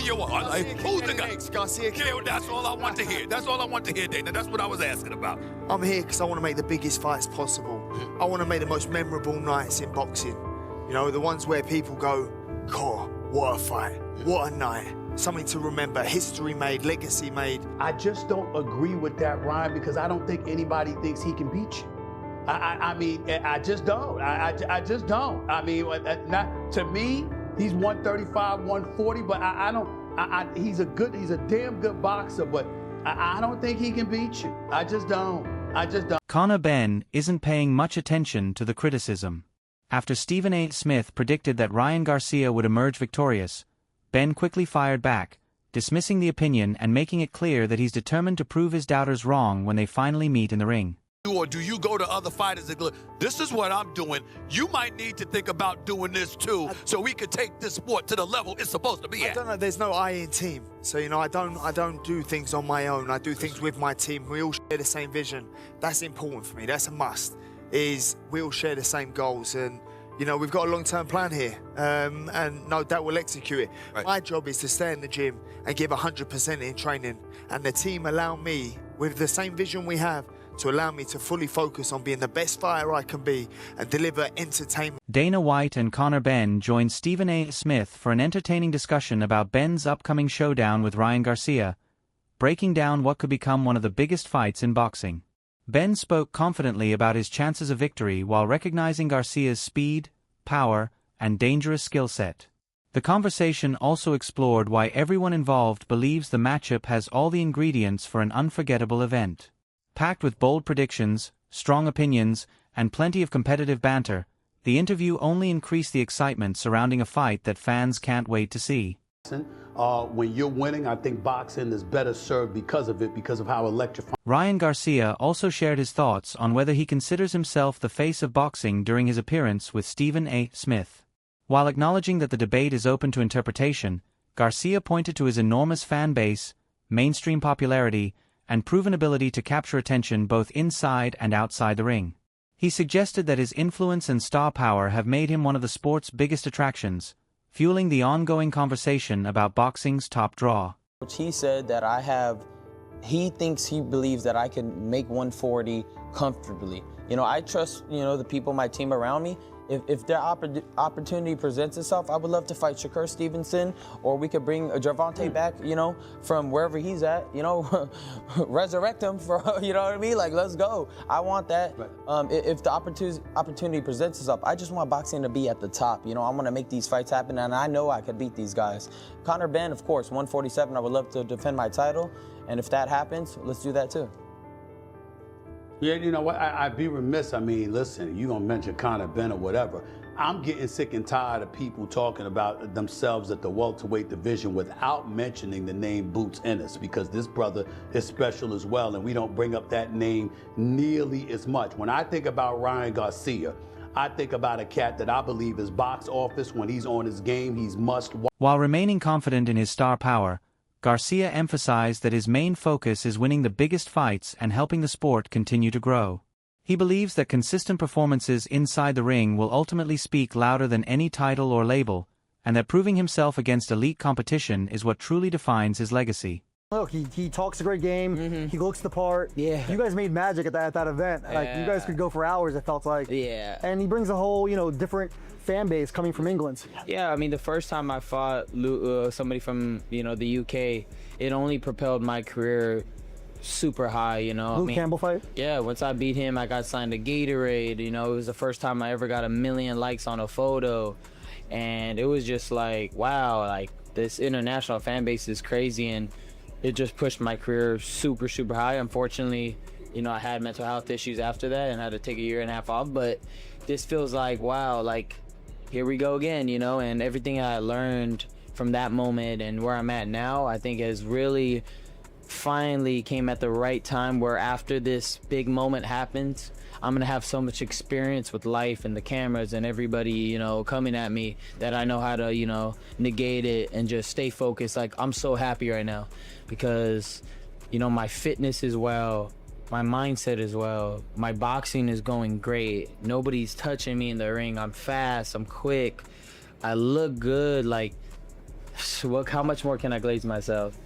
you are. Like, who's the guy? Garcia. Yeah, well, that's all I want to hear. That's all I want to hear, Dana. That's what I was asking about. I'm here because I want to make the biggest fights possible. I want to make the most memorable nights in boxing. You know, the ones where people go, "God, what a fight, what a night." Something to remember, history made, legacy made. I just don't agree with that, Ryan, because I don't think anybody thinks he can beat you. I mean, I just don't. I just don't. I mean, not to me, he's 135, 140, but I don't. He's a damn good boxer, but I don't think he can beat you. I just don't. Conor Benn isn't paying much attention to the criticism. After Stephen A. Smith predicted that Ryan Garcia would emerge victorious, Benn quickly fired back, dismissing the opinion and making it clear that he's determined to prove his doubters wrong when they finally meet in the ring. Or do you go to other fighters and go, this is what I'm doing. You might need to think about doing this too, so we could take this sport to the level it's supposed to be at. I don't know, there's no I in team. So, you know, I don't do things on my own. I do things with my team. We all share the same vision. That's important for me. That's a must, is we all share the same goals. And, you know, we've got a long-term plan here, and no doubt we'll execute it. Right. My job is to stay in the gym and give 100% in training. And the team allow me, with the same vision we have, to allow me to fully focus on being the best fighter I can be and deliver entertainment. Dana White and Conor Benn joined Stephen A. Smith for an entertaining discussion about Benn's upcoming showdown with Ryan Garcia, breaking down what could become one of the biggest fights in boxing. Benn spoke confidently about his chances of victory while recognizing Garcia's speed, power, and dangerous skill set. The conversation also explored why everyone involved believes the matchup has all the ingredients for an unforgettable event. Packed with bold predictions, strong opinions, and plenty of competitive banter, the interview only increased the excitement surrounding a fight that fans can't wait to see. When you're winning, I think boxing is better served because of it, because of how electrifying. Ryan Garcia also shared his thoughts on whether he considers himself the face of boxing during his appearance with Stephen A. Smith. While acknowledging that the debate is open to interpretation, Garcia pointed to his enormous fan base, mainstream popularity, and proven ability to capture attention both inside and outside the ring. He suggested that his influence and star power have made him one of the sport's biggest attractions, fueling the ongoing conversation about boxing's top draw. He said that he believes that I can make 140 comfortably. You know, I trust, the people, my team around me. If their opportunity presents itself, I would love to fight Shakur Stevenson, or we could bring Gervonta back, from wherever he's at, resurrect him for, you know what I mean? Like, let's go. I want that. Right. If the opportunity presents itself, I just want boxing to be at the top. I want to make these fights happen, and I know I could beat these guys. Conor Benn, of course, 147, I would love to defend my title, and if that happens, let's do that too. Yeah, you know what, I'd be remiss. I mean, listen, you're going to mention Conor Benn or whatever. I'm getting sick and tired of people talking about themselves at the welterweight division without mentioning the name Boots Ennis, because this brother is special as well, and we don't bring up that name nearly as much. When I think about Ryan Garcia, I think about a cat that I believe is box office. When he's on his game, he's must watch. While remaining confident in his star power, Garcia emphasized that his main focus is winning the biggest fights and helping the sport continue to grow. He believes that consistent performances inside the ring will ultimately speak louder than any title or label, and that proving himself against elite competition is what truly defines his legacy. Look, he talks a great game. He looks the part. Yeah. You guys made magic at that event. Like, you guys could go for hours, it felt like. Yeah. And he brings a whole, different fan base coming from England. Yeah, I mean, the first time I fought somebody from, the UK, it only propelled my career super high, Luke Campbell fight? Yeah, once I beat him, I got signed to Gatorade. It was the first time I ever got 1 million likes on a photo. And it was just like, wow, like, this international fan base is crazy, and it just pushed my career super, super high. Unfortunately, I had mental health issues after that and had to take 1.5 years off, but this feels like, wow, like, here we go again, and everything I learned from that moment and where I'm at now, I think has really finally came at the right time, where after this big moment happens, I'm gonna have so much experience with life and the cameras and everybody, coming at me, that I know how to, negate it and just stay focused. Like, I'm so happy right now because, my fitness is well, my mindset is well, my boxing is going great. Nobody's touching me in the ring. I'm fast, I'm quick, I look good. Like, How much more can I glaze myself?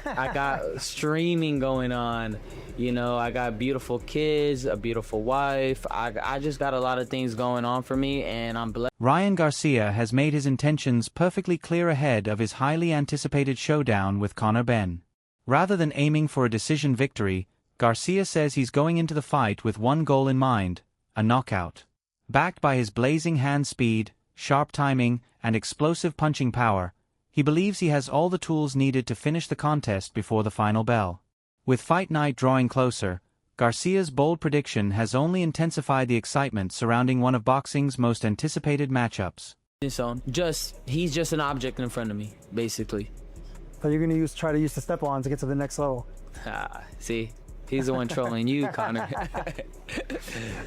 I got streaming going on. You know, I got beautiful kids, a beautiful wife. I just got a lot of things going on for me, and I'm blessed. Ryan Garcia has made his intentions perfectly clear ahead of his highly anticipated showdown with Conor Benn. Rather than aiming for a decision victory, Garcia says he's going into the fight with one goal in mind: a knockout. Backed by his blazing hand speed, sharp timing, and explosive punching power, he believes he has all the tools needed to finish the contest before the final bell. With fight night drawing closer, Garcia's bold prediction has only intensified the excitement surrounding one of boxing's most anticipated matchups. He's just an object in front of me, basically. So you're gonna try to use the step-on to get to the next level. See, he's the one trolling you, Conor.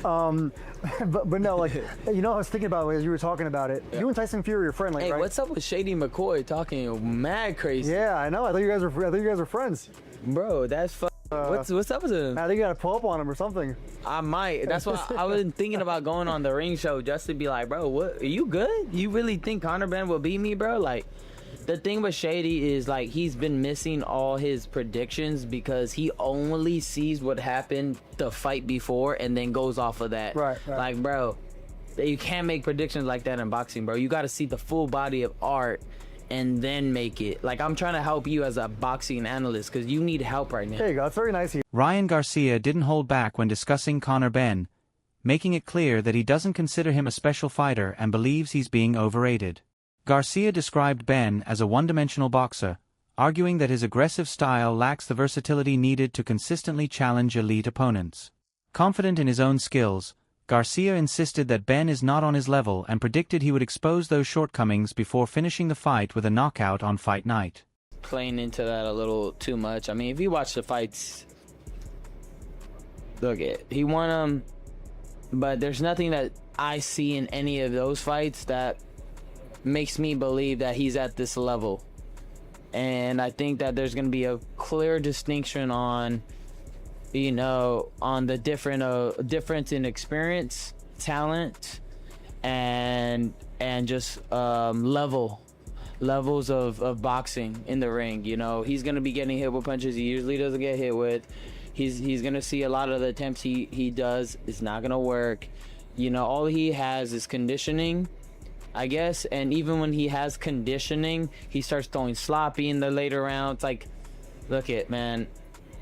but no, like, you know, I was thinking about it as you were talking about it. You and Tyson Fury are friendly, hey, right? What's up with Shady McCoy talking mad crazy? Yeah, I know. I thought you guys were friends. Bro, that's what's up with him? I think you gotta pull up on him or something. I might. That's why I was thinking about going on the ring show just to be like, bro, what? Are you good? You really think Conor Benn will beat me, bro? Like, the thing with Shady is, like, he's been missing all his predictions because he only sees what happened the fight before and then goes off of that. Right. Like, bro, you can't make predictions like that in boxing, bro. You got to see the full body of art and then make it. Like, I'm trying to help you as a boxing analyst because you need help right now. There you go. It's very nice of you. Ryan Garcia didn't hold back when discussing Conor Benn, making it clear that he doesn't consider him a special fighter and believes he's being overrated. Garcia described Benn as a one-dimensional boxer, arguing that his aggressive style lacks the versatility needed to consistently challenge elite opponents. Confident in his own skills, Garcia insisted that Benn is not on his level and predicted he would expose those shortcomings before finishing the fight with a knockout on fight night. Playing into that a little too much. I mean, if you watch the fights, look it, he won them, but there's nothing that I see in any of those fights that makes me believe that he's at this level. And I think that there's going to be a clear distinction on, you know, on the difference in experience, talent, and just levels of boxing in the ring. You know, he's going to be getting hit with punches he usually doesn't get hit with. He's going to see a lot of the attempts he does. It's not going to work. You know, all he has is conditioning, I guess, and even when he has conditioning, he starts throwing sloppy in the later rounds. Like, look it, man,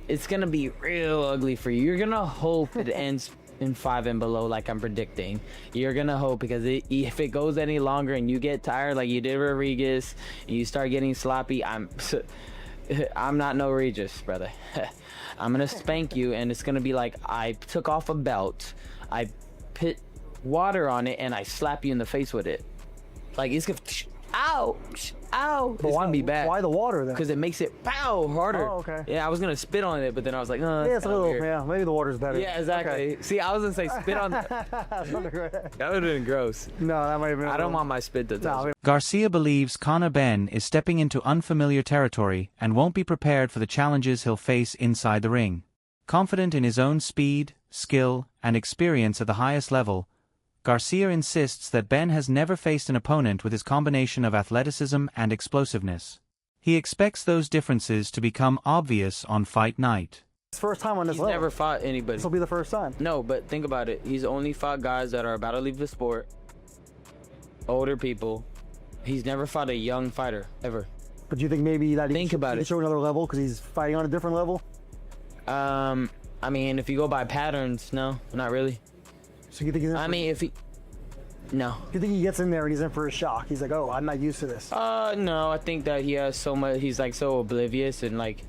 it's gonna be real ugly for you. You're gonna hope it ends in 5 and below, like I'm predicting. You're gonna hope, because if it goes any longer and you get tired like you did Rodriguez and you start getting sloppy, I'm not no Regis, brother. I'm gonna spank you, and it's gonna be like I took off a belt, I put water on it, and I slap you in the face with it. Like, it's gonna, ow, ow. But it's gonna be bad. Why the water then? Because it makes it pow harder. Oh, okay. Yeah, I was gonna spit on it, but then I was like, yeah, it's a little weird. Yeah, maybe the water's better. Yeah, exactly. Okay. See, I was gonna say spit on that. That would have been gross. No, that might have been. I don't want my spit to touch. Garcia believes Conor Benn is stepping into unfamiliar territory and won't be prepared for the challenges he'll face inside the ring. Confident in his own speed, skill, and experience at the highest level, Garcia insists that Benn has never faced an opponent with his combination of athleticism and explosiveness. He expects those differences to become obvious on fight night. It's first time on this level. He's never fought anybody. This will be the first time. No, but think about it. He's only fought guys that are about to leave the sport, older people. He's never fought a young fighter, ever. But do you think maybe that he should show another level because he's fighting on a different level? I mean, if you go by patterns, no, not really. So you think he's no. You think he gets in there and he's in for a shock? He's like, oh, I'm not used to this. No, I think that he has so much, he's like so oblivious and like,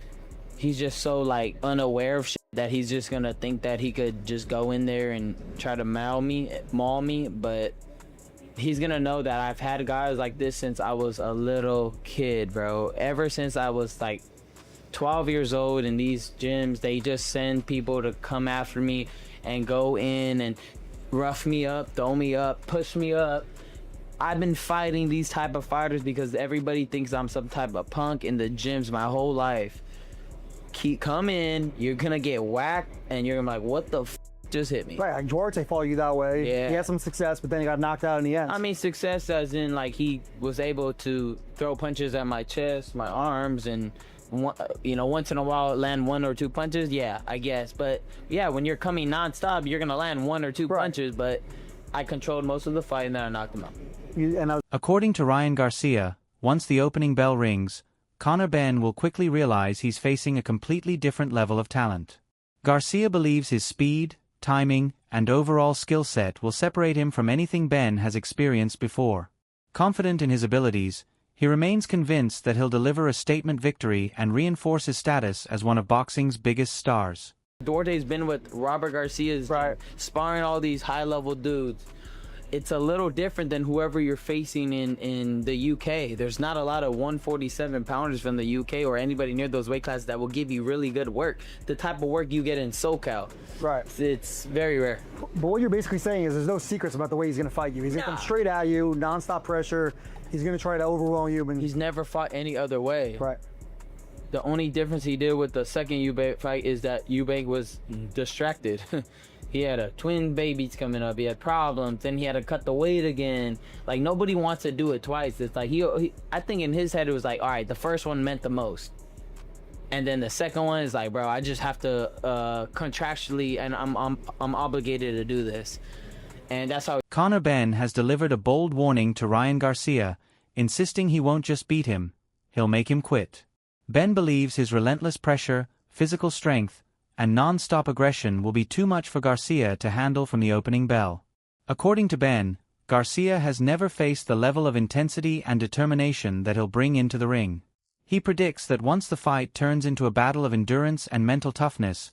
he's just so like unaware of shit that he's just gonna think that he could just go in there and try to maul me, but he's gonna know that I've had guys like this since I was a little kid, bro. Ever since I was like 12 years old in these gyms, they just send people to come after me and go in and rough me up, throw me up, push me up. I've been fighting these type of fighters because everybody thinks I'm some type of punk in the gyms my whole life. Come in, you're gonna get whacked, and you're gonna be like, what the f just hit me. Right, like Duarte fought you that way. Yeah. He had some success, but then he got knocked out in the end. I mean, success as in, like, he was able to throw punches at my chest, my arms, and, you know, once in a while land 1 or 2 punches. Yeah, I guess. But, yeah, when you're coming nonstop, you're going to land 1 or 2 punches. But I controlled most of the fight, and then I knocked him out. According to Ryan Garcia, once the opening bell rings, Conor Benn will quickly realize he's facing a completely different level of talent. Garcia believes his speed, timing, and overall skill set will separate him from anything Benn has experienced before. Confident in his abilities, he remains convinced that he'll deliver a statement victory and reinforce his status as one of boxing's biggest stars. Duarte's been with Robert Garcia's sparring all these high-level dudes. It's a little different than whoever you're facing in the UK. There's not a lot of 147-pounders from the UK or anybody near those weight classes that will give you really good work. The type of work you get in SoCal. Right. It's very rare. But what you're basically saying is there's no secrets about the way he's going to fight you. He's going to come straight at you, nonstop pressure. He's going to try to overwhelm you. And he's never fought any other way. Right. The only difference he did with the second Eubank fight is that Eubank was distracted. He had twin babies coming up. He had problems. Then he had to cut the weight again. Like, nobody wants to do it twice. It's like I think in his head it was like, all right, the first one meant the most, and then the second one is like, bro, I just have to contractually, and I'm obligated to do this, and that's how. Conor Benn has delivered a bold warning to Ryan Garcia, insisting he won't just beat him, he'll make him quit. Benn believes his relentless pressure, physical strength, and non-stop aggression will be too much for Garcia to handle from the opening bell. According to Benn, Garcia has never faced the level of intensity and determination that he'll bring into the ring. He predicts that once the fight turns into a battle of endurance and mental toughness,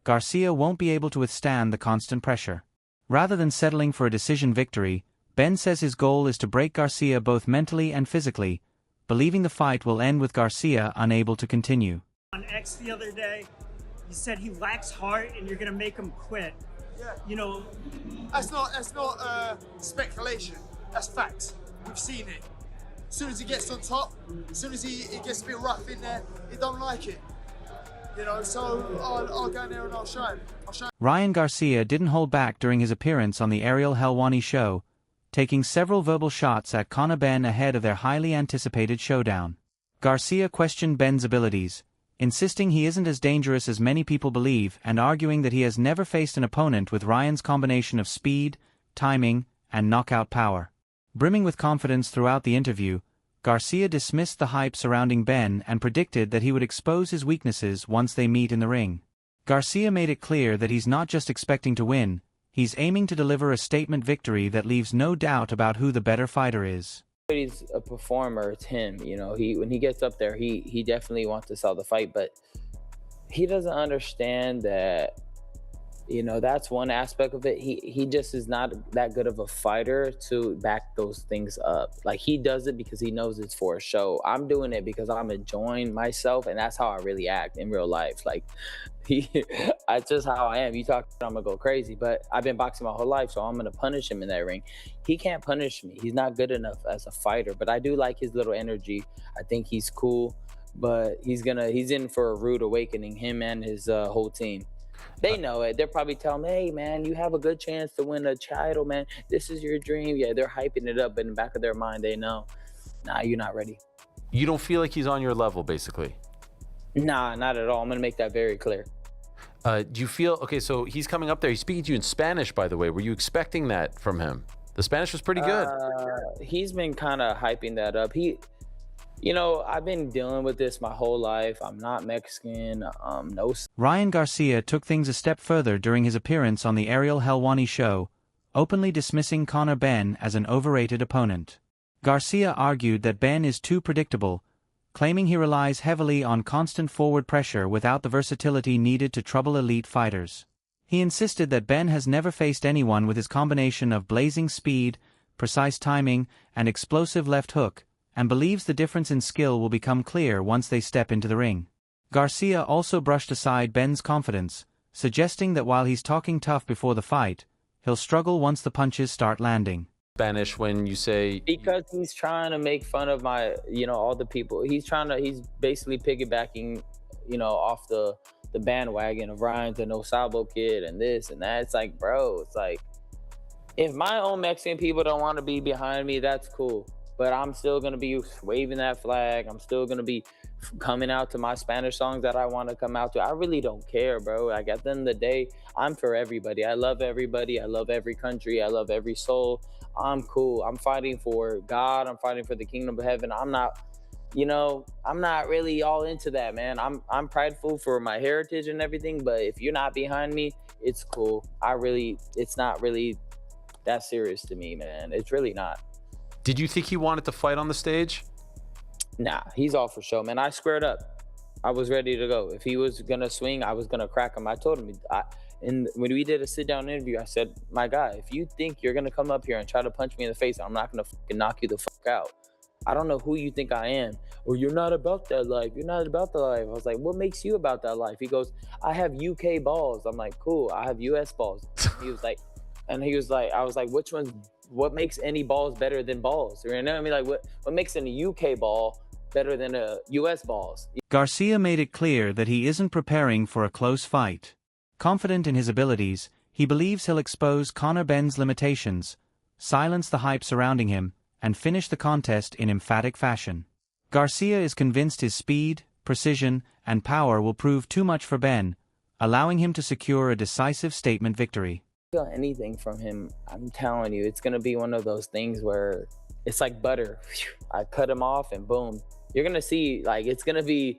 Garcia won't be able to withstand the constant pressure. Rather than settling for a decision victory, Benn says his goal is to break Garcia both mentally and physically, believing the fight will end with Garcia unable to continue. On X the other day, you said he lacks heart and you're gonna make him quit. Yeah. You know, That's not speculation. That's facts. We've seen it. As soon as he gets on top, as soon as he gets a bit rough in there, he don't like it. You know, so I'll go in there and I'll show him. Ryan Garcia didn't hold back during his appearance on the Ariel Helwani show, taking several verbal shots at Conor Benn ahead of their highly anticipated showdown. Garcia questioned Benn's abilities, insisting he isn't as dangerous as many people believe and arguing that he has never faced an opponent with Ryan's combination of speed, timing, and knockout power. Brimming with confidence throughout the interview, Garcia dismissed the hype surrounding Benn and predicted that he would expose his weaknesses once they meet in the ring. Garcia made it clear that he's not just expecting to win, he's aiming to deliver a statement victory that leaves no doubt about who the better fighter is. He's a performer. It's him. You know, when he gets up there, he definitely wants to sell the fight, but he doesn't understand that. You know, that's one aspect of it. He just is not that good of a fighter to back those things up. Like, he does it because he knows it's for a show. I'm doing it because I'm enjoying myself, and that's how I really act in real life. Like, that's just how I am. You talk, I'm gonna go crazy, but I've been boxing my whole life, so I'm gonna punish him in that ring. He can't punish me. He's not good enough as a fighter, but I do like his little energy. I think he's cool, but he's in for a rude awakening, him and his whole team. They know it. They're probably telling me, hey, man, you have a good chance to win a title, man. This is your dream. Yeah, they're hyping it up, but in the back of their mind, they know, nah, you're not ready. You don't feel like he's on your level, basically? Nah, not at all. I'm going to make that very clear. Do you feel, okay, so he's coming up there. He's speaking to you in Spanish, by the way. Were you expecting that from him? The Spanish was pretty good. He's been kind of hyping that up. You know, I've been dealing with this my whole life. I'm not Mexican. No. Ryan Garcia took things a step further during his appearance on the Ariel Helwani show, openly dismissing Conor Benn as an overrated opponent. Garcia argued that Benn is too predictable, claiming he relies heavily on constant forward pressure without the versatility needed to trouble elite fighters. He insisted that Benn has never faced anyone with his combination of blazing speed, precise timing, and explosive left hook, and believes the difference in skill will become clear once they step into the ring. Garcia also brushed aside Benn's confidence, suggesting that while he's talking tough before the fight, he'll struggle once the punches start landing. Spanish when you say... Because he's trying to make fun of all the people. He's basically piggybacking, off the the bandwagon of Ryan's the no Sabo kid and this and that. It's like, bro, it's like, if my own Mexican people don't want to be behind me, that's cool. But I'm still going to be waving that flag. I'm still going to be coming out to my Spanish songs that I want to come out to. I really don't care, bro. Like, at the end of the day, I'm for everybody. I love everybody. I love every country. I love every soul. I'm cool. I'm fighting for God. I'm fighting for the kingdom of heaven. I'm not, I'm not really all into that, man. I'm prideful for my heritage and everything. But if you're not behind me, it's cool. It's not really that serious to me, man. It's really not. Did you think he wanted to fight on the stage? Nah, he's all for show, man. I squared up. I was ready to go. If he was gonna swing, I was gonna crack him. I told him, when we did a sit-down interview, I said, my guy, if you think you're gonna come up here and try to punch me in the face, I'm not gonna fucking knock you the fuck out. I don't know who you think I am. Or you're not about that life. You're not about the life. I was like, what makes you about that life? He goes, I have UK balls. I'm like, cool. I have US balls. He was like, I was like, which one's, what makes any balls better than balls? You know what I mean? Like, what makes an UK ball better than a US balls? Garcia made it clear that he isn't preparing for a close fight. Confident in his abilities, he believes he'll expose Conor Benn's limitations, silence the hype surrounding him, and finish the contest in emphatic fashion. Garcia is convinced his speed, precision, and power will prove too much for Benn, allowing him to secure a decisive statement victory. Feel anything from him, I'm telling you, it's gonna be one of those things where it's like butter. I cut him off and boom. You're gonna see, like, it's gonna be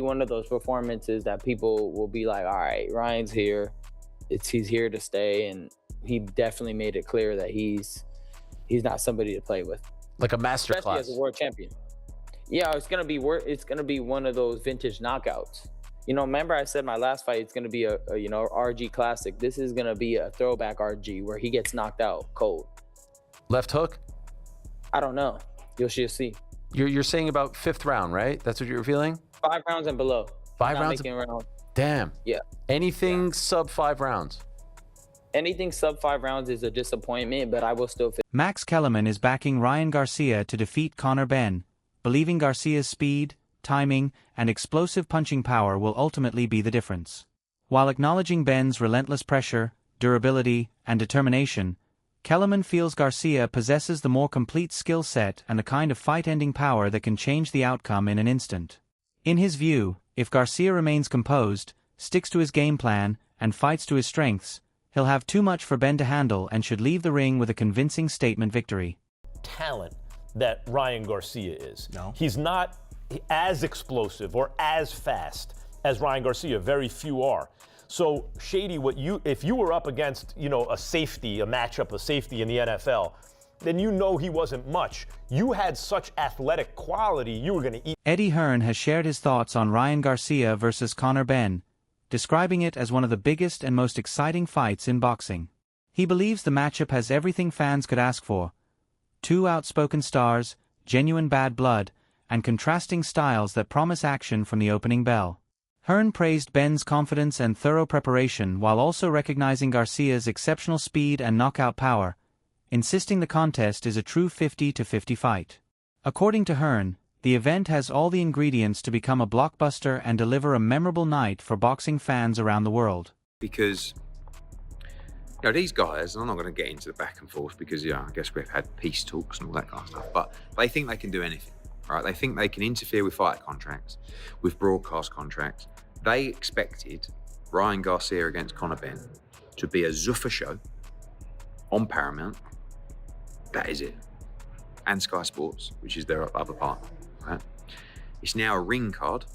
one of those performances that people will be like, all right, Ryan's here. He's here to stay, and he definitely made it clear that he's not somebody to play with. Like a master Especially class. as a world champion. Yeah, it's gonna be one of those vintage knockouts. Remember I said my last fight, it's going to be a RG classic. This is going to be a throwback RG where he gets knocked out cold. Left hook? I don't know. You'll just see. You're saying about 5th round, right? That's what you're feeling? 5 rounds and below. 5 Not rounds? making rounds. Damn. Yeah. Anything sub 5 rounds? Anything sub 5 rounds is a disappointment, but I will still fit. Max Kellerman is backing Ryan Garcia to defeat Conor Benn, believing Garcia's speed, timing, and explosive punching power will ultimately be the difference. While acknowledging Benn's relentless pressure, durability, and determination, Kellerman feels Garcia possesses the more complete skill set and the kind of fight-ending power that can change the outcome in an instant. In his view, if Garcia remains composed, sticks to his game plan, and fights to his strengths, he'll have too much for Benn to handle and should leave the ring with a convincing statement victory. Talent that Ryan Garcia is. No. He's not as explosive or as fast as Ryan Garcia. Very few are. So, Shady, if you were up against, a safety, a matchup of safety in the NFL, then he wasn't much. You had such athletic quality, you were going to eat. Eddie Hearn has shared his thoughts on Ryan Garcia versus Conor Benn, describing it as one of the biggest and most exciting fights in boxing. He believes the matchup has everything fans could ask for: 2 outspoken stars, genuine bad blood, and contrasting styles that promise action from the opening bell. Hearn praised Benn's confidence and thorough preparation while also recognizing Garcia's exceptional speed and knockout power, insisting the contest is a true 50-50 fight. According to Hearn, the event has all the ingredients to become a blockbuster and deliver a memorable night for boxing fans around the world. Because, these guys, and I'm not going to get into the back and forth because, I guess we've had peace talks and all that kind of stuff, but they think they can do anything. Right, they think they can interfere with fight contracts, with broadcast contracts. They expected Ryan Garcia against Conor Benn to be a Zuffa show on Paramount. That is it. And Sky Sports, which is their other partner. Right? It's now a ring card,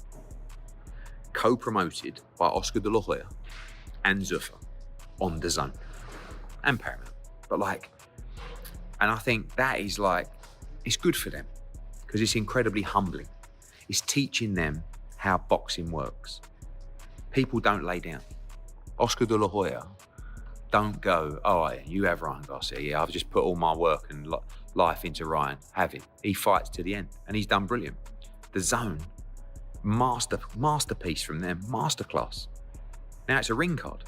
co-promoted by Oscar de la Hoya and Zuffa on DAZN and Paramount. But and I think that is it's good for them. Because it's incredibly humbling. It's teaching them how boxing works. People don't lay down. Oscar de la Hoya don't go, you have Ryan Garcia. Yeah, I've just put all my work and life into Ryan. Have him. He fights to the end, and he's done brilliant. DAZN, masterpiece from them, masterclass. Now it's a ring card,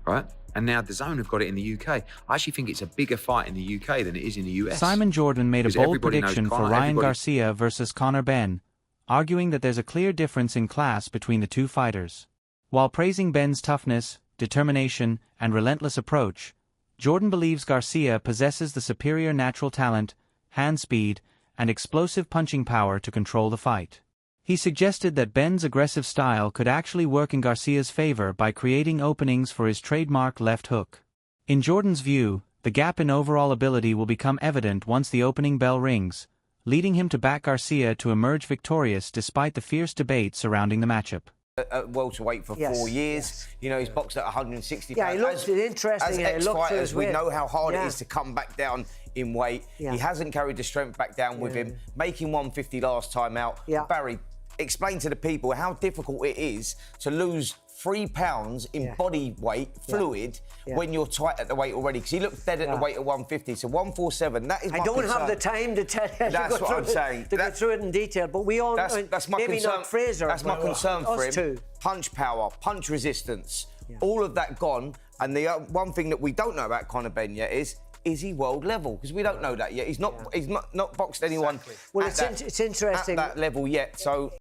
right? And now DAZN have got it in the UK. I actually think it's a bigger fight in the UK than it is in the US. Simon Jordan made a bold prediction for Ryan Garcia versus Conor Benn, arguing that there's a clear difference in class between the two fighters. While praising Benn's toughness, determination, and relentless approach, Jordan believes Garcia possesses the superior natural talent, hand speed, and explosive punching power to control the fight. He suggested that Benn's aggressive style could actually work in Garcia's favor by creating openings for his trademark left hook. In Jordan's view, the gap in overall ability will become evident once the opening bell rings, leading him to back Garcia to emerge victorious despite the fierce debate surrounding the matchup. At welterweight for 4 years. You know, he's boxed at 160 Yeah, pounds. he looked interesting. As ex-fighters, we know how hard Yeah. it is to come back down in weight. Yeah. He hasn't carried the strength back down with him, making 150 last time out. Yeah. Barry, explain to the people how difficult it is to lose 3 pounds in body weight, fluid, when you're tight at the weight already. Because he looked dead at the weight of 150. So 147, that is my I don't concern. have the time to tell you. That's what I'm saying. To go through it in detail, but we all that's my maybe concern. not Fraser. That's my concern for him. Us too. Punch power, punch resistance, all of that gone. And the one thing that we don't know about Conor Benn yet is he world level? Because we don't know that yet. He's not boxed anyone Well, at it's interesting at that level yet. So